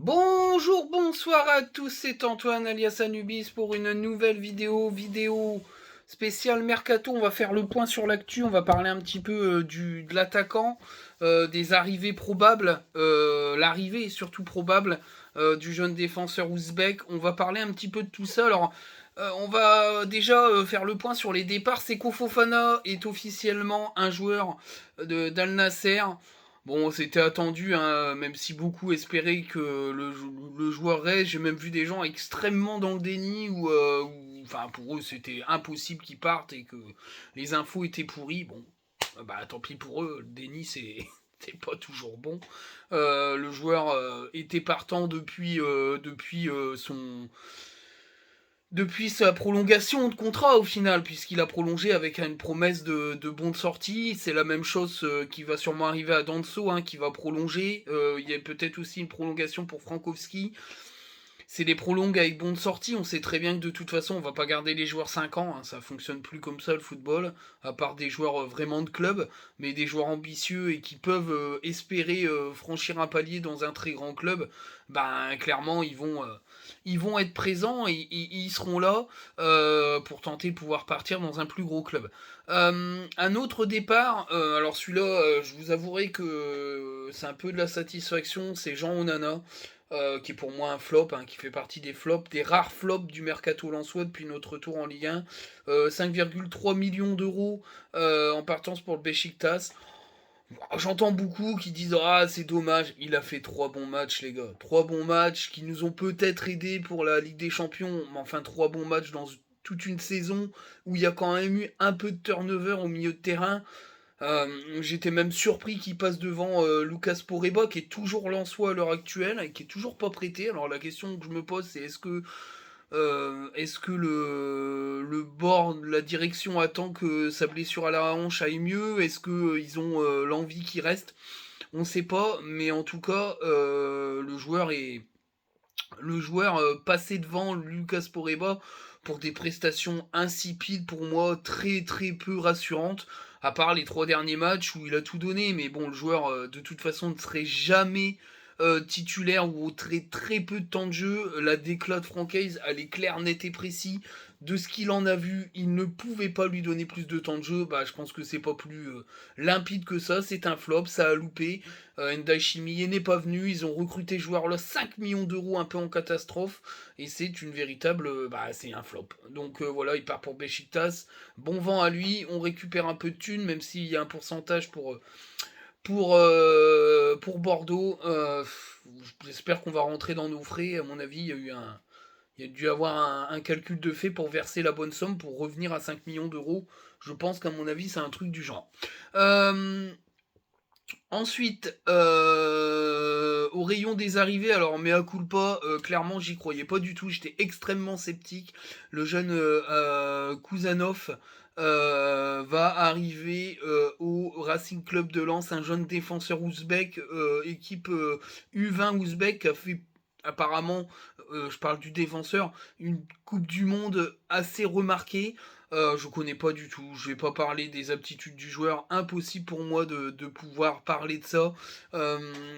Bonjour, bonsoir à tous, c'est Antoine alias Anubis pour une nouvelle vidéo spéciale Mercato. On va faire le point sur l'actu, on va parler un petit peu de l'attaquant, des arrivées probables, l'arrivée est surtout probable du jeune défenseur ouzbek. On va parler un petit peu de tout ça. Alors, on va déjà faire le point sur les départs. Seko Fofana est officiellement un joueur d'Al Nasser. Bon, c'était attendu, hein, même si beaucoup espéraient que le joueur reste. J'ai même vu des gens extrêmement dans le déni enfin, pour eux, c'était impossible qu'ils partent et que les infos étaient pourries. Bon, bah tant pis pour eux, le déni, c'est pas toujours bon. Le joueur était partant depuis sa prolongation de contrat au final, puisqu'il a prolongé avec une promesse de bon de sortie. C'est la même chose qui va sûrement arriver à Danso, hein, qui va prolonger. Il y a peut-être aussi une prolongation pour Frankowski. C'est des prolongues avec bon de sortie. On sait très bien que de toute façon, on va pas garder les joueurs 5 ans. Hein, ça fonctionne plus comme ça le football, à part des joueurs vraiment de club, mais des joueurs ambitieux et qui peuvent espérer franchir un palier dans un très grand club. Ben clairement, ils vont être présents et ils seront là pour tenter de pouvoir partir dans un plus gros club. Un autre départ, alors celui-là, je vous avouerai que c'est un peu de la satisfaction, c'est Jean Onana qui est pour moi un flop, hein, qui fait partie des flops, des rares flops du mercato lensois depuis notre retour en Ligue 1. 5,3 millions d'euros en partance pour le Besiktas. J'entends beaucoup qui disent ah c'est dommage, il a fait 3 bons matchs les gars, 3 bons matchs qui nous ont peut-être aidés pour la Ligue des Champions, mais enfin 3 bons matchs dans toute une saison où il y a quand même eu un peu de turnover au milieu de terrain. J'étais même surpris qu'il passe devant Lucas Poreba, qui est toujours Lensois à l'heure actuelle et qui est toujours pas prêté. Alors la question que je me pose, c'est est-ce que le board, la direction attend que sa blessure à la hanche aille mieux? Est-ce que ils ont l'envie qu'il reste? On ne sait pas, mais en tout cas, le joueur passé devant Lucas Poreba pour des prestations insipides pour moi, très très peu rassurantes, à part les 3 derniers matchs où il a tout donné, mais bon, le joueur de toute façon ne serait jamais titulaire ou au très très peu de temps de jeu. La déclat de Francaise, elle est claire, nette et précis. De ce qu'il en a vu, il ne pouvait pas lui donner plus de temps de jeu. Bah, je pense que c'est pas plus limpide que ça. C'est un flop, ça a loupé. Ndai Shimiye n'est pas venu. Ils ont recruté joueur là 5 millions d'euros un peu en catastrophe. Et c'est une véritable. Bah, c'est un flop. Donc voilà, il part pour Besiktas. Bon vent à lui. On récupère un peu de thunes, même s'il y a un pourcentage pour Bordeaux. J'espère qu'on va rentrer dans nos frais. À mon avis, il y a dû avoir un calcul de fait pour verser la bonne somme pour revenir à 5 millions d'euros. Je pense qu'à mon avis, c'est un truc du genre. Ensuite, au rayon des arrivées, alors mea culpa, clairement j'y croyais pas du tout, j'étais extrêmement sceptique. Le jeune Kouzanov va arriver au Racing Club de Lens, un jeune défenseur ouzbek, équipe U20 ouzbek qui a fait apparemment, je parle du défenseur, une Coupe du Monde assez remarquée. Je connais pas du tout, je vais pas parler des aptitudes du joueur, impossible pour moi de pouvoir parler de ça.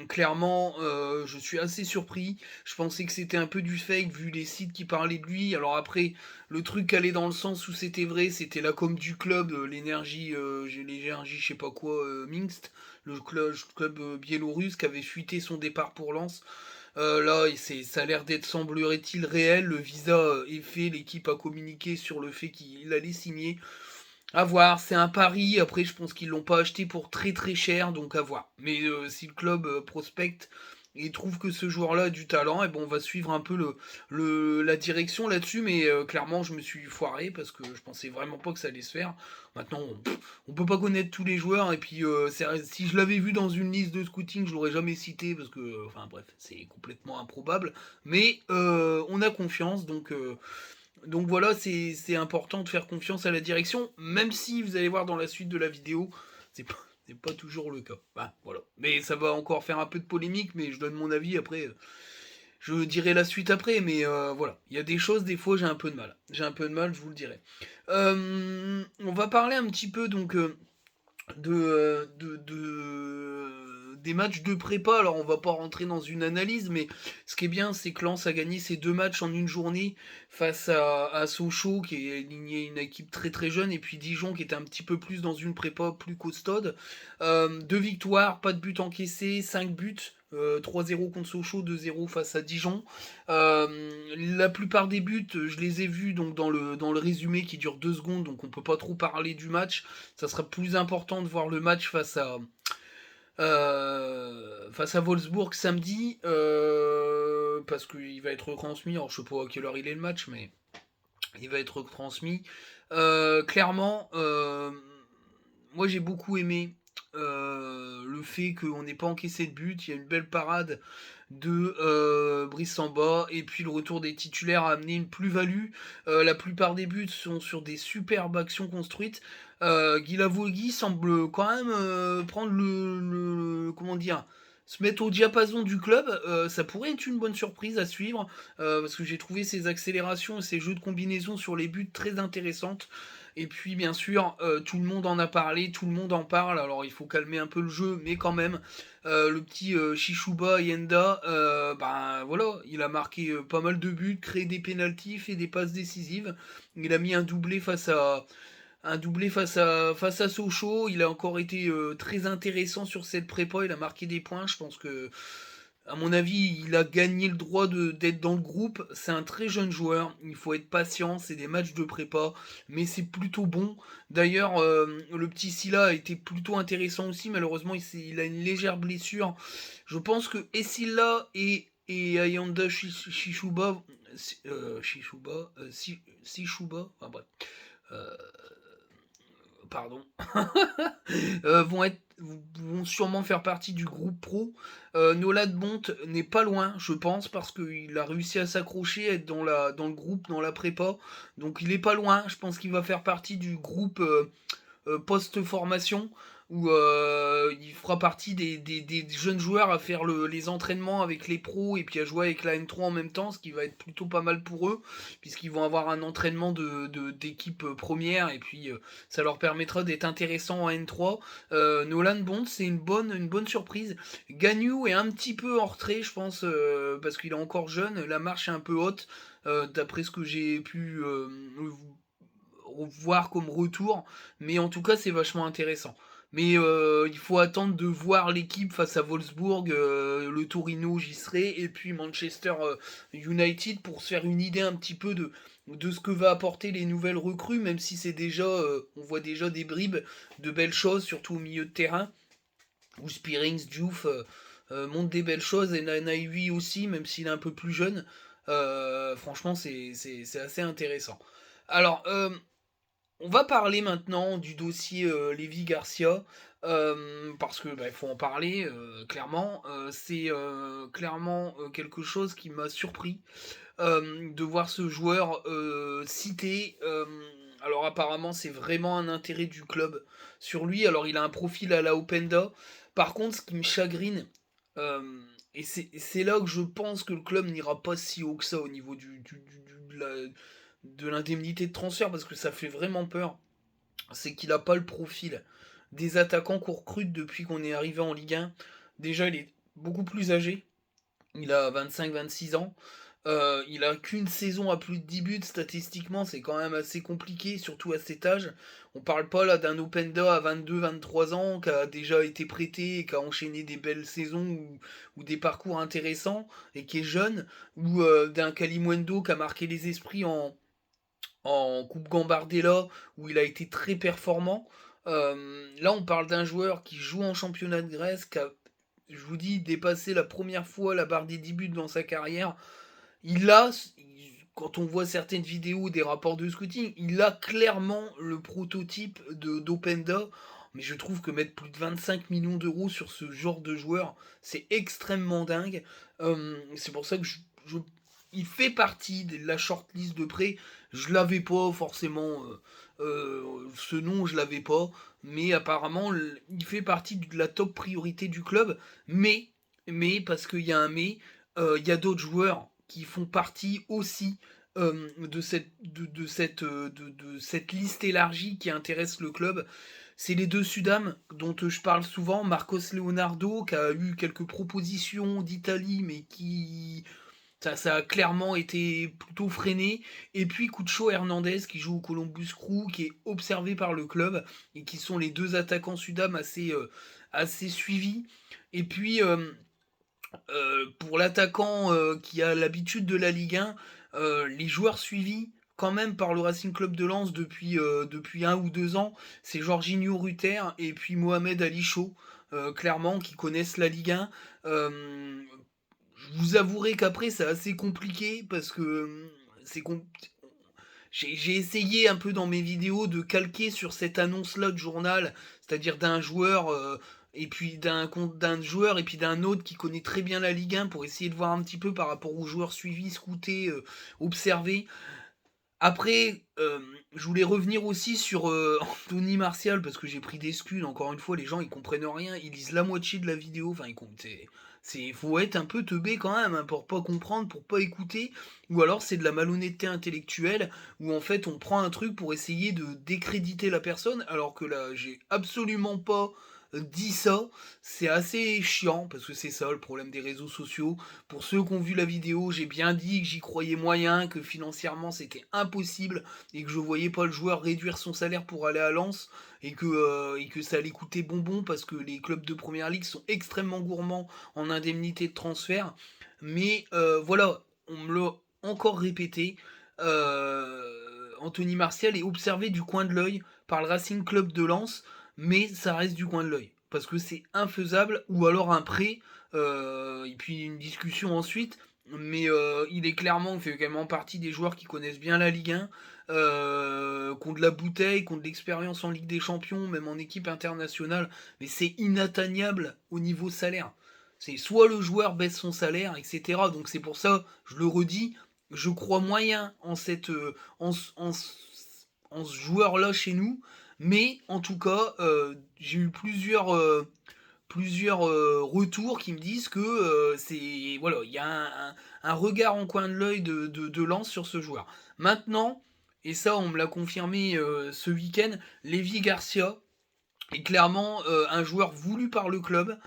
Clairement, je suis assez surpris. Je pensais que c'était un peu du fake vu les sites qui parlaient de lui. Alors après, le truc allait dans le sens où c'était vrai, c'était la com du club, l'énergie, je sais pas quoi, Minsk, le club biélorusse qui avait fuité son départ pour Lens. Là, ça a l'air d'être, semblerait-il, réel. Le visa est fait, l'équipe a communiqué sur le fait qu'il allait signer. À voir, c'est un pari. Après, je pense qu'ils l'ont pas acheté pour très très cher, donc à voir. Mais si le club prospecte et trouve que ce joueur-là a du talent, et bon, on va suivre un peu la direction là-dessus. Mais clairement, je me suis foiré parce que je pensais vraiment pas que ça allait se faire. Maintenant, on peut pas connaître tous les joueurs. Et puis, si je l'avais vu dans une liste de scouting, je l'aurais jamais cité parce que, enfin bref, c'est complètement improbable. Mais on a confiance, donc voilà, c'est important de faire confiance à la direction, même si vous allez voir dans la suite de la vidéo, c'est pas, c'est pas toujours le cas. Bah, voilà. Mais ça va encore faire un peu de polémique, mais je donne mon avis après. Je dirai la suite après, mais voilà. Il y a des choses, des fois, j'ai un peu de mal. J'ai un peu de mal, je vous le dirai. On va parler un petit peu donc de des matchs de prépa. Alors on va pas rentrer dans une analyse, mais ce qui est bien, c'est que Lens a gagné ses 2 matchs en une journée face à Sochaux, qui est aligné une équipe très très jeune, et puis Dijon, qui était un petit peu plus dans une prépa plus costaude. 2 victoires, pas de but encaissé, 5 buts. 3-0 contre Sochaux, 2-0 face à Dijon. La plupart des buts, je les ai vus donc dans le résumé qui dure 2 secondes, donc on peut pas trop parler du match. Ça sera plus important de voir le match face à Wolfsburg samedi, parce qu'il va être retransmis. Alors je sais pas à quelle heure il est le match, mais il va être retransmis. Clairement, moi j'ai beaucoup aimé le fait qu'on n'ait pas encaissé de but. Il y a une belle parade de Brice Samba, et puis le retour des titulaires a amené une plus-value. La plupart des buts sont sur des superbes actions construites. Guilavogui semble quand même prendre comment dire, se mettre au diapason du club. Ça pourrait être une bonne surprise à suivre, parce que j'ai trouvé ses accélérations et ses jeux de combinaison sur les buts très intéressantes. Et puis bien sûr, tout le monde en a parlé, tout le monde en parle, alors il faut calmer un peu le jeu, mais quand même, le petit Chichouba Yenda, ben voilà, il a marqué pas mal de buts, créé des pénaltys, fait des passes décisives. Il a mis un doublé face à Sochaux. Il a encore été très intéressant sur cette prépa, il a marqué des points. Je pense que, à mon avis, il a gagné le droit d'être dans le groupe. C'est un très jeune joueur, il faut être patient, c'est des matchs de prépa, mais c'est plutôt bon. D'ailleurs, le petit Silla a été plutôt intéressant aussi. Malheureusement, il a une légère blessure. Je pense que Essilla et Ayanda Shishuba, Sishuba, enfin bref, euh, pardon, vont sûrement faire partie du groupe pro. Nolan Bont n'est pas loin, je pense, parce qu'il a réussi à s'accrocher, à être dans le groupe, dans la prépa. Donc il est pas loin. Je pense qu'il va faire partie du groupe post-formation, où il fera partie des jeunes joueurs à faire les entraînements avec les pros, et puis à jouer avec la N3 en même temps, ce qui va être plutôt pas mal pour eux, puisqu'ils vont avoir un entraînement d'équipe première, et puis ça leur permettra d'être intéressants en N3. Nolan Bond, c'est une bonne surprise. Gagnou est un petit peu en retrait, je pense, parce qu'il est encore jeune, la marche est un peu haute, d'après ce que j'ai pu voir comme retour, mais en tout cas c'est vachement intéressant. Mais il faut attendre de voir l'équipe face à Wolfsburg, le Torino, j'y serai, et puis Manchester United, pour se faire une idée un petit peu de ce que va apporter les nouvelles recrues, même si c'est déjà, on voit déjà des bribes de belles choses, surtout au milieu de terrain, où Spearings, Diouf montrent des belles choses, et Naiwi aussi, même s'il est un peu plus jeune. Franchement, c'est assez intéressant. Alors, on va parler maintenant du dossier Lévi Garcia, parce que il faut en parler clairement. C'est clairement quelque chose qui m'a surpris de voir ce joueur cité. Alors apparemment c'est vraiment un intérêt du club sur lui. Alors il a un profil à la Openda. Par contre, ce qui me chagrine, euh, et c'est là que je pense que le club n'ira pas si haut que ça au niveau de l'indemnité de transfert, parce que ça fait vraiment peur, c'est qu'il n'a pas le profil des attaquants qu'on recrute depuis qu'on est arrivé en Ligue 1. Déjà, il est beaucoup plus âgé. Il a 25-26 ans. Il a qu'une saison à plus de 10 buts. Statistiquement, c'est quand même assez compliqué, surtout à cet âge. On parle pas là d'un Openda à 22-23 ans qui a déjà été prêté et qui a enchaîné des belles saisons ou des parcours intéressants et qui est jeune, ou d'un Kalimundo qui a marqué les esprits en Coupe Gambardella, où il a été très performant. Là, on parle d'un joueur qui joue en championnat de Grèce, qui a, je vous dis, dépassé la première fois la barre des 10 buts dans sa carrière. Il a, quand on voit certaines vidéos, des rapports de scouting, il a clairement le prototype d'Openda. Mais je trouve que mettre plus de 25 millions d'euros sur ce genre de joueur, c'est extrêmement dingue. C'est pour ça que il fait partie de la shortlist de prêt. Je l'avais pas forcément, ce nom je l'avais pas, mais apparemment il fait partie de la top priorité du club. Mais parce qu'il y a un mais, il y a d'autres joueurs qui font partie aussi de cette liste élargie qui intéresse le club. c'est les 2 Sudam dont, je parle souvent. Marcos Leonardo qui a eu quelques propositions d'Italie, mais qui ça a clairement été plutôt freiné. Et puis Cucho Hernandez qui joue au Columbus Crew, qui est observé par le club et qui sont les 2 attaquants Sudam assez suivis. Et puis, pour l'attaquant, qui a l'habitude de la Ligue 1, les joueurs suivis quand même par le Racing Club de Lens depuis 1 ou 2 ans, c'est Jorginho Rutter et puis Mohamed Ali Chaud, clairement qui connaissent la Ligue 1. Je vous avouerai qu'après c'est assez compliqué parce que, c'est com j'ai essayé un peu dans mes vidéos de calquer sur cette annonce-là de journal, c'est-à-dire d'un joueur, et puis d'un compte d'un joueur et puis d'un autre qui connaît très bien la Ligue 1 pour essayer de voir un petit peu par rapport aux joueurs suivis, scoutés, observés. Après, je voulais revenir aussi sur, Anthony Martial parce que j'ai pris des scuds. Encore une fois, les gens ils comprennent rien, ils lisent la moitié de la vidéo, enfin ils com c'est faut être un peu teubé quand même, hein, pour pas comprendre, pour pas écouter, ou alors c'est de la malhonnêteté intellectuelle, où en fait on prend un truc pour essayer de décréditer la personne, alors que là j'ai absolument pas, dit ça. C'est assez chiant parce que c'est ça le problème des réseaux sociaux. Pour ceux qui ont vu la vidéo, j'ai bien dit que j'y croyais moyen, que financièrement c'était impossible et que je voyais pas le joueur réduire son salaire pour aller à Lens et que ça allait coûter bonbon parce que les clubs de première ligue sont extrêmement gourmands en indemnité de transfert. Mais voilà, on me l'a encore répété. Anthony Martial est observé du coin de l'œil par le Racing Club de Lens, mais ça reste du coin de l'œil parce que c'est infaisable, ou alors un prêt, et puis une discussion ensuite. Mais il est clairement, fait également partie des joueurs qui connaissent bien la Ligue 1, qui ont de la bouteille, qui ont de l'expérience en Ligue des Champions, même en équipe internationale. Mais c'est inatteignable au niveau salaire. C'est soit le joueur baisse son salaire, etc. Donc c'est pour ça, je le redis, je crois moyen en en ce joueur-là chez nous. Mais en tout cas, j'ai eu plusieurs retours qui me disent que c'est voilà, il y a un regard en coin de l'œil de Lens sur ce joueur. Maintenant, et ça on me l'a confirmé ce week-end, Lévi Garcia est clairement un joueur voulu par le club.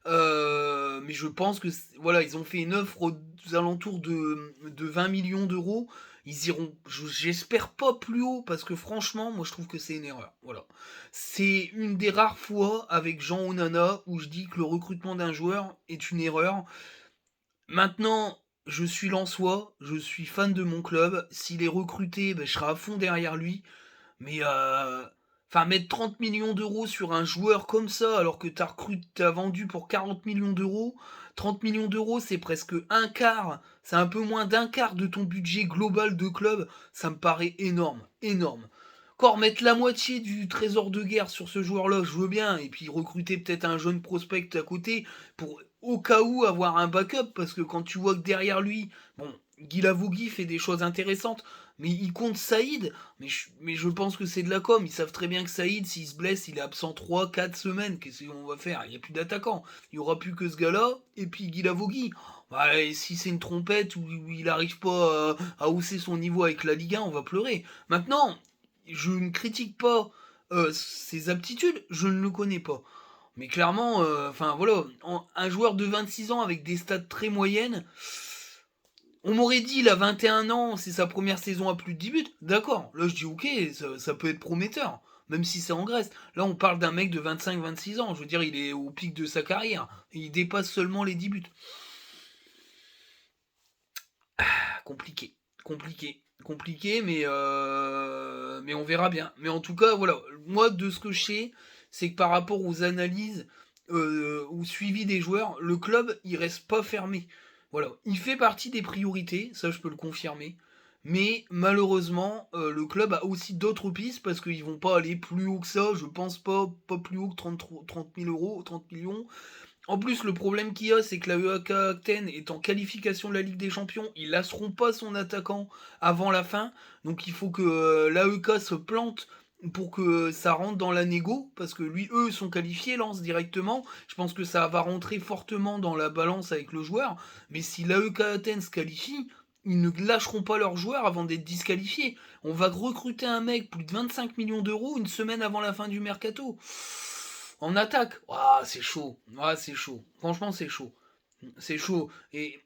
Mais je pense que voilà, ils ont fait une offre aux alentours de 20 millions d'euros. Ils iront, j'espère pas plus haut parce que franchement, moi je trouve que c'est une erreur. Voilà, c'est une des rares fois avec Jean Onana où je dis que le recrutement d'un joueur est une erreur. Maintenant, je suis lensois, je suis fan de mon club. S'il est recruté, ben, je serai à fond derrière lui. Mais enfin, mettre 30 millions d'euros sur un joueur comme ça, alors que t'as vendu pour 40 millions d'euros, 30 millions d'euros, c'est presque un quart, c'est un peu moins d'un quart de ton budget global de club, ça me paraît énorme, énorme. Encore mettre la moitié du trésor de guerre sur ce joueur-là, je veux bien, et puis recruter peut-être un jeune prospect à côté pour au cas où avoir un backup, parce que quand tu vois que derrière lui, bon, Guy Lavogui fait des choses intéressantes, mais il compte Saïd, mais je pense que c'est de la com. Ils savent très bien que Saïd, s'il se blesse, il est absent 3 4 semaines. Qu'est-ce qu'on va faire? Il n'y a plus d'attaquant. Il n'y aura plus que ce gars-là, et puis Guy Lavogui. Bah, et si c'est une trompette ou il n'arrive pas à hausser son niveau avec la Ligue 1, on va pleurer. Maintenant, je ne critique pas ses aptitudes, je ne le connais pas. Mais clairement, enfin voilà, un joueur de 26 ans avec des stats très moyennes, on m'aurait dit, il a 21 ans, c'est sa première saison à plus de 10 buts. D'accord, là je dis ok, ça peut être prometteur, même si c'est en Grèce. Là on parle d'un mec de 25-26 ans, je veux dire, il est au pic de sa carrière. Il dépasse seulement les 10 buts. Compliqué, compliqué, compliqué, mais on verra bien. Mais en tout cas, voilà, moi de ce que je sais, c'est que par rapport aux analyses, au suivi des joueurs, le club il reste pas fermé. Voilà, il fait partie des priorités, ça je peux le confirmer. Mais malheureusement, le club a aussi d'autres pistes parce qu'ils vont pas aller plus haut que ça. Je pense pas plus haut que 30 000 euros, 30 millions. En plus, le problème qu'il y a, c'est que la EAK Athènes est en qualification de la Ligue des Champions. Ils lasseront pas son attaquant avant la fin. Donc il faut que l'AEK se plante pour que ça rentre dans la négo. Parce que lui, eux sont qualifiés, lance directement. Je pense que ça va rentrer fortement dans la balance avec le joueur. Mais si l'AEK Athènes se qualifie, ils ne lâcheront pas leurs joueurs avant d'être disqualifiés. On va recruter un mec plus de 25 millions d'euros une semaine avant la fin du mercato. En attaque, ah, c'est chaud. Ah, c'est chaud. Franchement, c'est chaud. C'est chaud. Et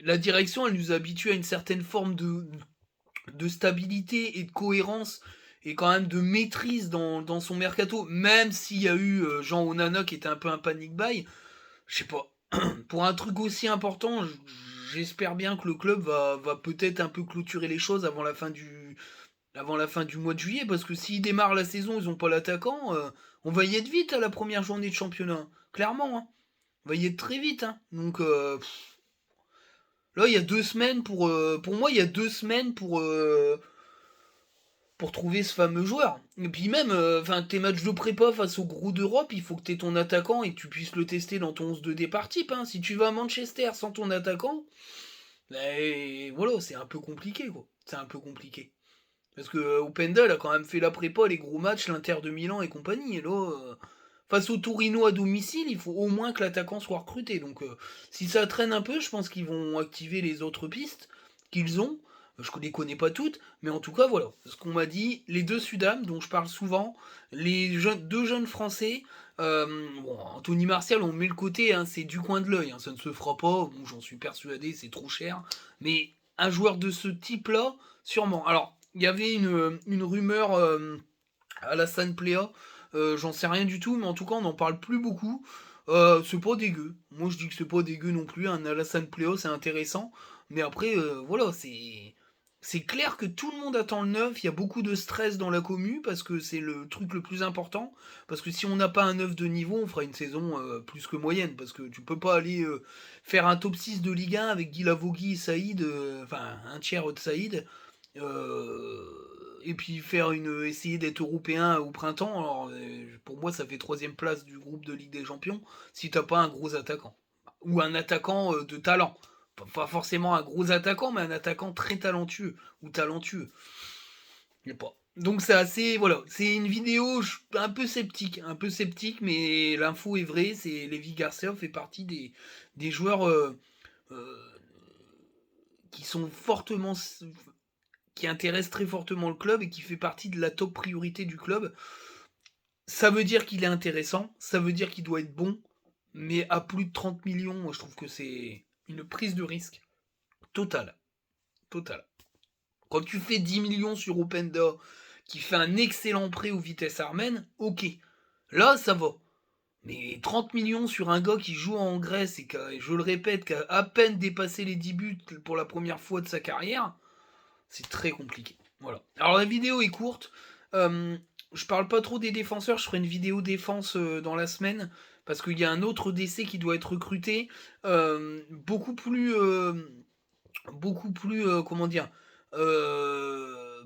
la direction, elle nous habitue à une certaine forme de stabilité et de cohérence et quand même de maîtrise dans son mercato, même s'il y a eu Jean Onana qui était un peu un panic buy, je sais pas, pour un truc aussi important, j'espère bien que le club va peut-être un peu clôturer les choses avant la fin du mois de juillet, parce que s'ils démarrent la saison, ils ont pas l'attaquant, on va y être vite à la première journée de championnat, clairement, hein. On va y être très vite, hein. Donc là, il y a 2 semaines pour moi, il y a 2 semaines pour trouver ce fameux joueur. Et puis même, tes matchs de prépa face au gros d'Europe, il faut que tu aies ton attaquant et que tu puisses le tester dans ton 11 de départ type. Hein. Si tu vas à Manchester sans ton attaquant, voilà, c'est un peu compliqué, quoi. C'est un peu compliqué. Parce que Openda, a quand même fait la prépa, les gros matchs, l'Inter de Milan et compagnie. Et là, face au Torino à domicile, il faut au moins que l'attaquant soit recruté. Donc si ça traîne un peu, je pense qu'ils vont activer les autres pistes qu'ils ont. Je ne les connais pas toutes, mais en tout cas, voilà. Ce qu'on m'a dit, les deux Sudam, dont je parle souvent, deux jeunes Français, bon, Anthony Martial, on met le côté, hein, c'est du coin de l'œil, hein, ça ne se fera pas, bon, j'en suis persuadé, c'est trop cher, mais un joueur de ce type-là, sûrement. Alors, il y avait une rumeur à la San Plea, j'en sais rien du tout, mais en tout cas, on n'en parle plus beaucoup. C'est pas dégueu. Moi, je dis que c'est pas dégueu non plus. Un Alassane Plea, c'est intéressant. Mais après, voilà, c'est clair que tout le monde attend le neuf. Il y a beaucoup de stress dans la commu parce que c'est le truc le plus important. Parce que si on n'a pas un neuf de niveau, on fera une saison plus que moyenne. Parce que tu peux pas aller faire un top 6 de Ligue 1 avec Guy Lavogui et Saïd, enfin un tiers de Saïd. Et puis essayer d'être européen au printemps. Alors pour moi, ça fait troisième place du groupe de Ligue des Champions si t'as pas un gros attaquant ou un attaquant de talent. Pas forcément un gros attaquant, mais un attaquant très talentueux ou talentueux. Je sais pas. Donc c'est assez, voilà, c'est une vidéo un peu sceptique, mais l'info est vraie. C'est Lévi Garcia fait partie des joueurs euh, qui sont fortement qui intéresse très fortement le club et qui fait partie de la top priorité du club. Ça veut dire qu'il est intéressant, ça veut dire qu'il doit être bon, mais à plus de 30 millions, moi je trouve que c'est une prise de risque totale. Totale. Quand tu fais 10 millions sur Openda, qui fait un excellent prêt aux Vitesse Armen, ok. Là, ça va. Mais 30 millions sur un gars qui joue en Grèce et qui, je le répète, qui a à peine dépassé les 10 buts pour la première fois de sa carrière, c'est très compliqué. Voilà. Alors la vidéo est courte. Je parle pas trop des défenseurs. Je ferai une vidéo défense dans la semaine parce qu'il y a un autre DC qui doit être recruté, beaucoup plus, comment dire,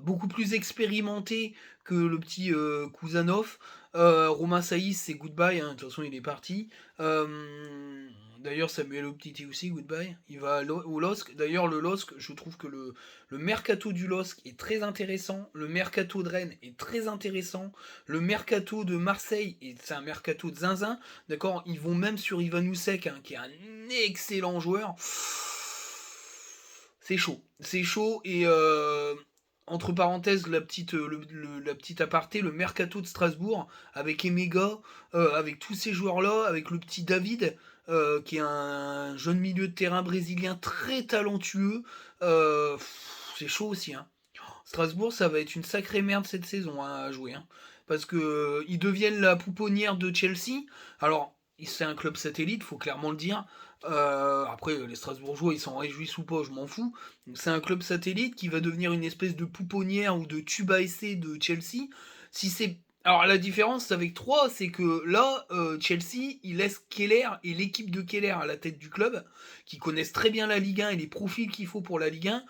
beaucoup plus expérimenté que le petit Kuzanov. Romain Saïs, c'est goodbye, hein, de toute façon il est parti. D'ailleurs Samuel Optiti aussi, goodbye. Il va au LOSC. D'ailleurs le LOSC, je trouve que le mercato du LOSC est très intéressant. Le mercato de Rennes est très intéressant. Le mercato de Marseille, c'est un mercato de zinzin. D'accord. Ils vont même sur Ivan Ousek, hein, qui est un excellent joueur. C'est chaud et entre parenthèses la petite aparté, le mercato de Strasbourg avec Emega, avec tous ces joueurs là, avec le petit David qui est un jeune milieu de terrain brésilien très talentueux, c'est chaud aussi. Hein. Strasbourg, ça va être une sacrée merde cette saison hein, à jouer, hein, parce que ils deviennent la pouponnière de Chelsea. Alors c'est un club satellite, faut clairement le dire. Après, les Strasbourgeois, ils s'en réjouissent ou pas, je m'en fous. C'est un club satellite qui va devenir une espèce de pouponnière ou de tube à essai de Chelsea. Si c'est alors la différence avec 3, c'est que là, Chelsea, il laisse Keller et l'équipe de Keller à la tête du club, qui connaissent très bien la Ligue 1 et les profils qu'il faut pour la Ligue 1.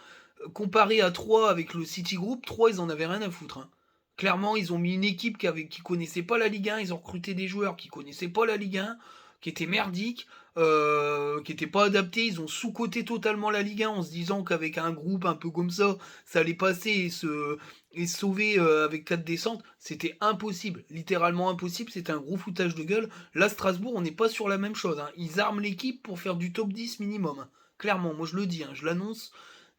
Comparé à 3 avec le City Group, 3 ils en avaient rien à foutre. Hein. Clairement, ils ont mis une équipe qui connaissait pas la Ligue 1, ils ont recruté des joueurs qui connaissaient pas la Ligue 1, qui étaient merdiques, qui n'étaient pas adaptés, ils ont sous-coté totalement la Ligue 1 en se disant qu'avec un groupe un peu comme ça allait passer et se sauver avec 4 descentes. C'était impossible, littéralement impossible, c'était un gros foutage de gueule. Là, Strasbourg, on n'est pas sur la même chose. Hein. Ils arment l'équipe pour faire du top 10 minimum. Hein. Clairement, moi je le dis, hein, je l'annonce.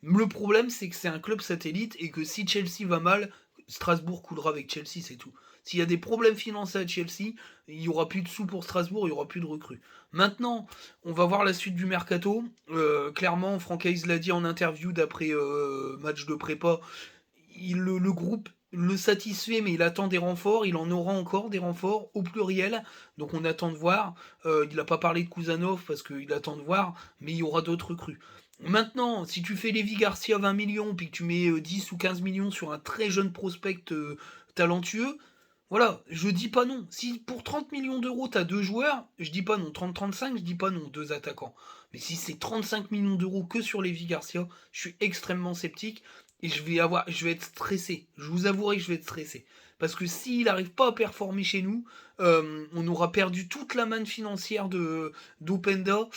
Le problème, c'est que c'est un club satellite et que si Chelsea va mal, Strasbourg coulera avec Chelsea, c'est tout. S'il y a des problèmes financiers à Chelsea, il y aura plus de sous pour Strasbourg, il y aura plus de recrues. Maintenant, on va voir la suite du mercato. Clairement, Franck Hayes l'a dit en interview d'après match de prépa, le groupe le satisfait, mais il attend des renforts. Il en aura encore des renforts au pluriel. Donc on attend de voir. Il n'a pas parlé de Kuzanov parce qu'il attend de voir, mais il y aura d'autres recrues. Maintenant, si tu fais Lévi Garcia 20 millions, puis que tu mets 10 ou 15 millions sur un très jeune prospect talentueux, voilà, je dis pas non. Si pour 30 millions d'euros, t'as deux joueurs, je dis pas non. 30-35, je dis pas non, deux attaquants. Mais si c'est 35 millions d'euros que sur Lévi Garcia, je suis extrêmement sceptique et je vais être stressé. Je vous avouerai que je vais être stressé. Parce que s'il n'arrive pas à performer chez nous, on aura perdu toute la manne financière d'Openda.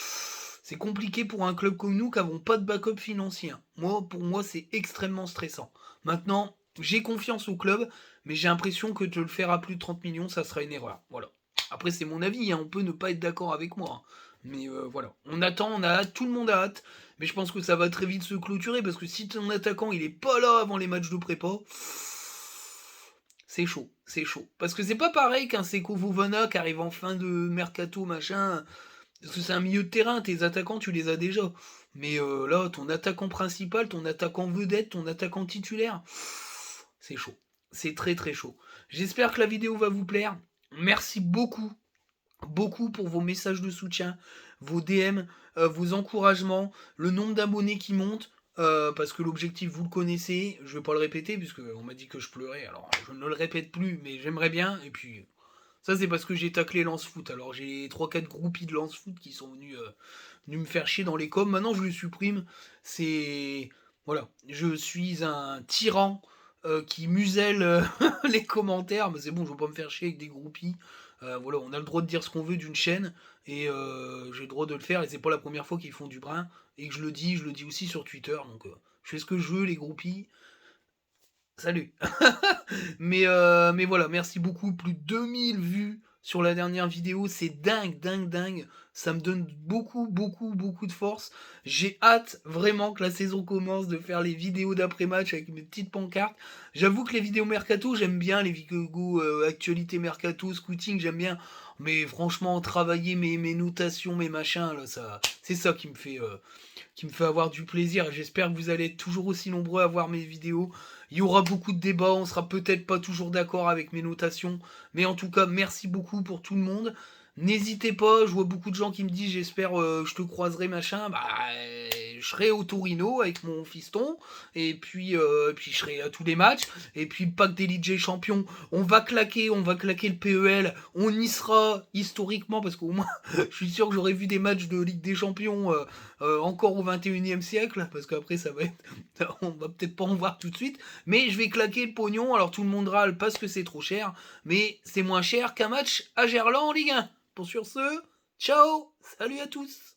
C'est compliqué pour un club comme nous qui n'avons pas de backup financier. Pour moi, c'est extrêmement stressant. Maintenant, j'ai confiance au club, mais j'ai l'impression que de le faire à plus de 30 millions, ça sera une erreur. Voilà. Après, c'est mon avis, hein, on peut ne pas être d'accord avec moi. Hein. Mais voilà. On attend, on a hâte, tout le monde a hâte. Mais je pense que ça va très vite se clôturer, parce que si ton attaquant, il est pas là avant les matchs de prépa, c'est chaud, c'est chaud. Parce que c'est pas pareil qu'un Seko Vovana qui arrive en fin de mercato, machin. Parce que c'est un milieu de terrain, tes attaquants, tu les as déjà. Mais là, ton attaquant principal, ton attaquant vedette, ton attaquant titulaire, c'est chaud. C'est très très chaud. J'espère que la vidéo va vous plaire. Merci beaucoup, beaucoup pour vos messages de soutien, vos DM, vos encouragements, le nombre d'abonnés qui monte. Parce que l'objectif, vous le connaissez, je vais pas le répéter, puisque on m'a dit que je pleurais, alors je ne le répète plus, mais j'aimerais bien, et puis ça, c'est parce que j'ai taclé Lance Foot. Alors, j'ai 3-4 groupies de Lance Foot qui sont venus me faire chier dans les coms. Maintenant, je le supprime. C'est. Voilà. Je suis un tyran qui muselle les commentaires. Mais c'est bon, je veux pas me faire chier avec des groupies. Voilà, on a le droit de dire ce qu'on veut d'une chaîne. Et j'ai le droit de le faire. Et c'est pas la première fois qu'ils font du brin. Et que je le dis aussi sur Twitter. Donc, je fais ce que je veux, les groupies. Salut. mais voilà, merci beaucoup. Plus de 2000 vues sur la dernière vidéo. C'est dingue, dingue, dingue. Ça me donne beaucoup, beaucoup, beaucoup de force. J'ai hâte vraiment que la saison commence, de faire les vidéos d'après-match avec mes petites pancartes. J'avoue que les vidéos mercato, j'aime bien. Les vidéos actualité mercato, scouting, j'aime bien. Mais franchement, travailler mes notations, mes machins, là, c'est ça qui me fait avoir du plaisir. J'espère que vous allez être toujours aussi nombreux à voir mes vidéos. Il y aura beaucoup de débats, on sera peut-être pas toujours d'accord avec mes notations, mais en tout cas, merci beaucoup pour tout le monde. N'hésitez pas, je vois beaucoup de gens qui me disent j'espère je te croiserai machin, bah je serai au Torino avec mon fiston et puis je serai à tous les matchs et puis le pack d'Elite J champion, on va claquer le PEL, on y sera historiquement parce qu'au moins je suis sûr que j'aurais vu des matchs de Ligue des Champions encore au 21e siècle parce qu'après ça va être on va peut-être pas en voir tout de suite, mais je vais claquer le pognon, alors tout le monde râle parce que c'est trop cher, mais c'est moins cher qu'un match à Gerland en Ligue 1. Pour sur ce, ciao, salut à tous.